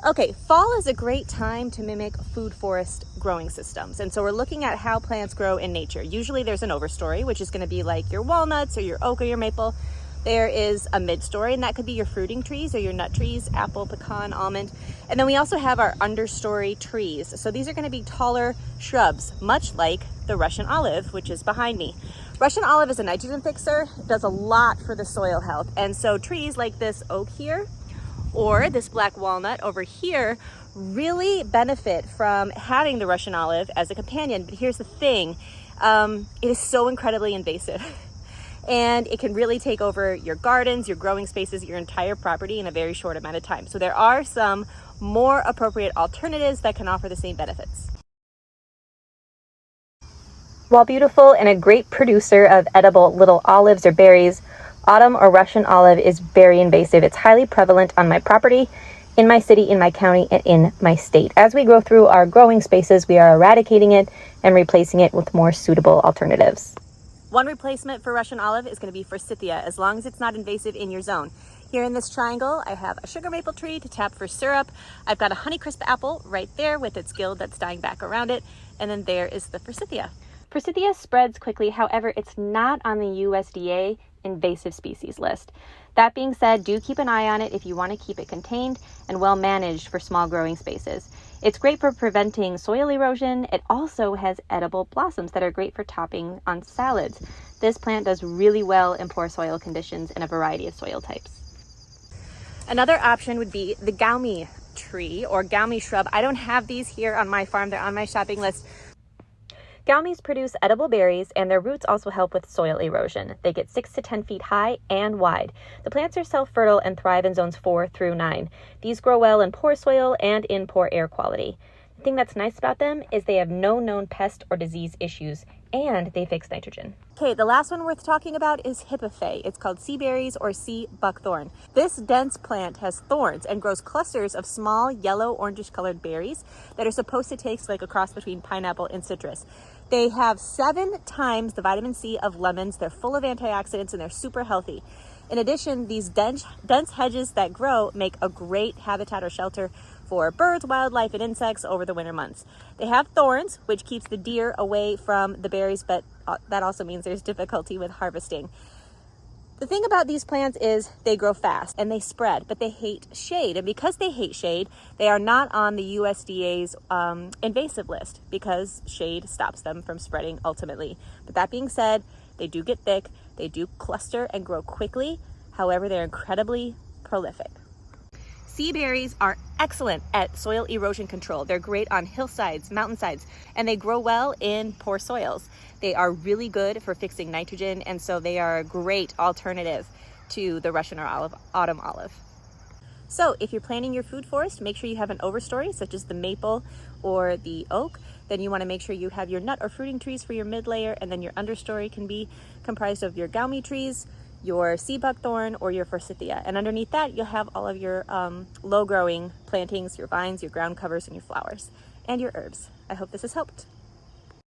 Okay, fall is a great time to mimic food forest growing systems. And so we're looking at how plants grow in nature. Usually there's an overstory, which is going to be like your walnuts or your oak or your maple. There is a midstory, and that could be your fruiting trees or your nut trees, apple, pecan, almond. And then we also have our understory trees. So these are going to be taller shrubs, much like the Russian olive, which is behind me. Russian olive is a nitrogen fixer, does a lot for the soil health. And so trees like this oak here, or this black walnut over here, really benefit from having the Russian olive as a companion. But here's the thing, it is so incredibly invasive. And it can really take over your gardens, your growing spaces, your entire property in a very short amount of time. So there are some more appropriate alternatives that can offer the same benefits. While beautiful and a great producer of edible little olives or berries, autumn or Russian olive is very invasive. It's highly prevalent on my property, in my city, in my county, and in my state. As we go through our growing spaces, we are eradicating it and replacing it with more suitable alternatives. One replacement for Russian olive is going to be Forsythia, as long as it's not invasive in your zone. Here in this triangle, I have a sugar maple tree to tap for syrup. I've got a Honeycrisp apple right there with its gill that's dying back around it. And then there is the Forsythia. Forsythia spreads quickly, however, it's not on the USDA invasive species list. That being said, do keep an eye on it if you want to keep it contained and well managed for small growing spaces. It's great for preventing soil erosion. It also has edible blossoms that are great for topping on salads. This plant does really well in poor soil conditions in a variety of soil types. Another option would be the Goumi tree or Goumi shrub. I don't have these here on my farm. They're on my shopping list. Goumis produce edible berries, and their roots also help with soil erosion. They get 6 to 10 feet high and wide. The plants are self-fertile and thrive in zones 4 through 9. These grow well in poor soil and in poor air quality. The thing that's nice about them is they have no known pest or disease issues, and they fix nitrogen. Okay, the last one worth talking about is hippophae. It's called sea berries or sea buckthorn. This dense plant has thorns and grows clusters of small yellow orangish colored berries that are supposed to taste like a cross between pineapple and citrus. They have 7 times the vitamin C of lemons. They're full of antioxidants and they're super healthy. In addition, these dense hedges that grow make a great habitat or shelter for birds, wildlife, and insects over the winter months. They have thorns, which keeps the deer away from the berries, but that also means there's difficulty with harvesting. The thing about these plants is they grow fast and they spread, but they hate shade. And because they hate shade, they are not on the USDA's invasive list because shade stops them from spreading ultimately. But that being said, they do get thick, they do cluster and grow quickly. However, they're incredibly prolific. Sea berries are excellent at soil erosion control. They're great on hillsides, mountainsides, and they grow well in poor soils. They are really good for fixing nitrogen, and so they are a great alternative to the Russian or autumn olive. So if you're planting your food forest, make sure you have an overstory, such as the maple or the oak. Then you want to make sure you have your nut or fruiting trees for your mid layer, and then your understory can be comprised of your Goumi trees, your sea buckthorn, or your Forsythia. And underneath that, you'll have all of your low-growing plantings, your vines, your ground covers, and your flowers, and your herbs. I hope this has helped.